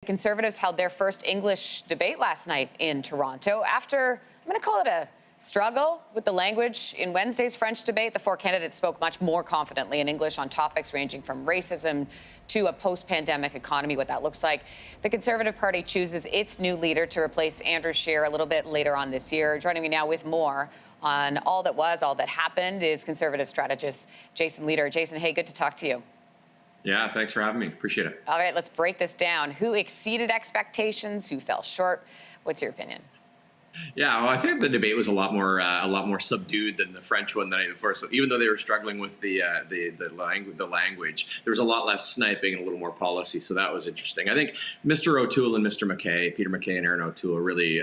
Conservatives held their first English debate last night in Toronto after, I'm going to call it a struggle with the language. In Wednesday's French debate, the four candidates spoke much more confidently in English on topics ranging from racism to a post-pandemic economy, what that looks like. The Conservative Party chooses its new leader to replace Andrew Scheer a little bit later on this year. Joining me now with more on all that was, all that happened is Conservative strategist Jason Lietaer. Jason, hey, good to talk to you. Yeah, thanks for having me. Appreciate it. All right, let's break this down. Who exceeded expectations? Who fell short? What's your opinion? Yeah, well, I think the debate was a lot more subdued than the French one the night before. So even though they were struggling with the language, there was a lot less sniping and a little more policy. So that was interesting. I think Mr. O'Toole and Mr. McKay, Peter McKay and Aaron O'Toole, really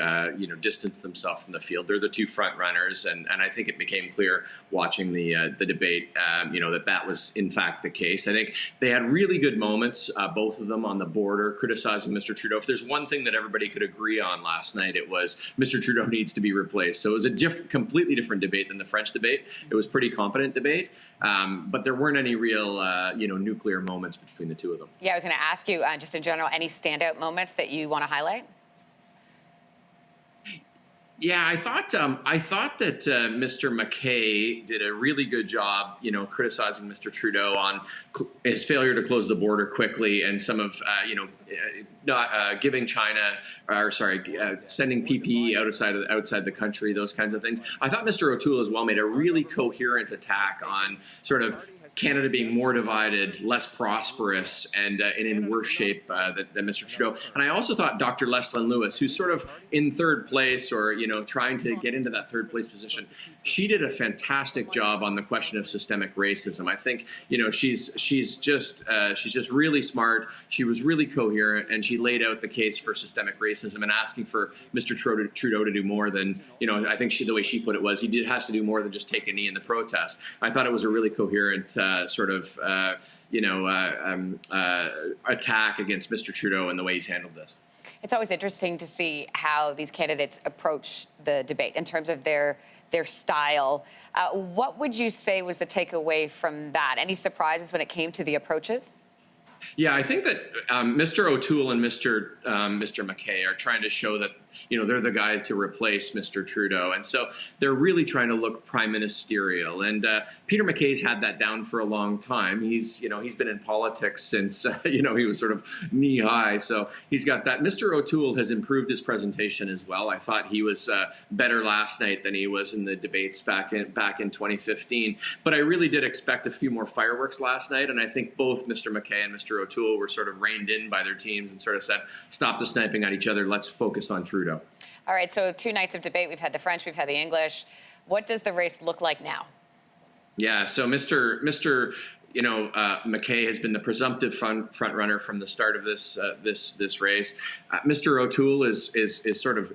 distanced themselves from the field. They're the two front runners, and I think it became clear watching the debate, that was in fact the case. I think they had really good moments, both of them on the border, criticizing Mr. Trudeau. If there's one thing that everybody could agree on last night, it was Mr. Trudeau needs to be replaced. So it was a completely different debate than the French debate. It was pretty competent debate, but there weren't any real, nuclear moments between the two of them. Yeah, I was going to ask you, just in general, any standout moments that you want to highlight? Yeah, I thought that Mr. McKay did a really good job, criticizing Mr. Trudeau on his failure to close the border quickly and some of, not giving China, sending PPE outside the country, those kinds of things. I thought Mr. O'Toole as well made a really coherent attack on sort of Canada being more divided, less prosperous, and in worse shape than Mr. Trudeau. And I also thought Dr. Leslyn Lewis, who's sort of in third place or, trying to get into that third place position, she did a fantastic job on the question of systemic racism. I think, she's just really smart. She was really coherent, and she laid out the case for systemic racism and asking for Mr. Trudeau to do more than, I think the way she put it was has to do more than just take a knee in the protest. I thought it was a really coherent attack against Mr. Trudeau and the way he's handled this. It's always interesting to see how these candidates approach the debate in terms of their style. What would you say was the takeaway from that? Any surprises when it came to the approaches? Yeah, I think that Mr. O'Toole and Mr. McKay are trying to show that they're the guy to replace Mr. Trudeau, and so they're really trying to look prime ministerial. And Peter McKay's had that down for a long time. He's been in politics since he was sort of knee high, so he's got that. Mr. O'Toole has improved his presentation as well. I thought he was better last night than he was in the debates back in 2015. But I really did expect a few more fireworks last night, and I think both Mr. McKay and Mr. O'Toole were sort of reined in by their teams and sort of said, "Stop the sniping at each other. Let's focus on Trudeau." All right, so 2 nights of debate. We've had the French, we've had the English. What does the race look like now? Yeah, so Mr. McKay has been the presumptive front runner from the start of this race. Mr. O'Toole is sort of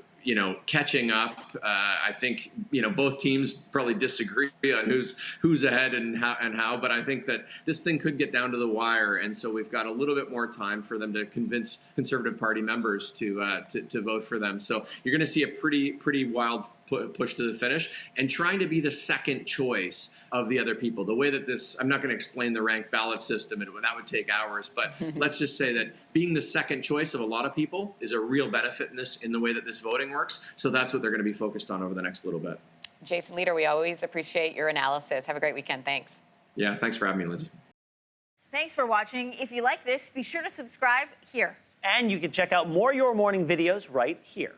catching up. I think both teams probably disagree on who's ahead and how, but I think that this thing could get down to the wire, and so we've got a little bit more time for them to convince Conservative Party members to vote for them. So you're going to see a pretty wild push to the finish, and trying to be the second choice of the other people. The way that I'm not going to explain the ranked ballot system, and that would take hours, but let's just say that being the second choice of a lot of people is a real benefit in the way that this voting works. So that's what they're going to be focused on over the next little bit. Jason Lietaer, we always appreciate your analysis. Have a great weekend. Thanks. Yeah, thanks for having me, Lindsey. Thanks for watching. If you like this, be sure to subscribe here. And you can check out more Your Morning videos right here.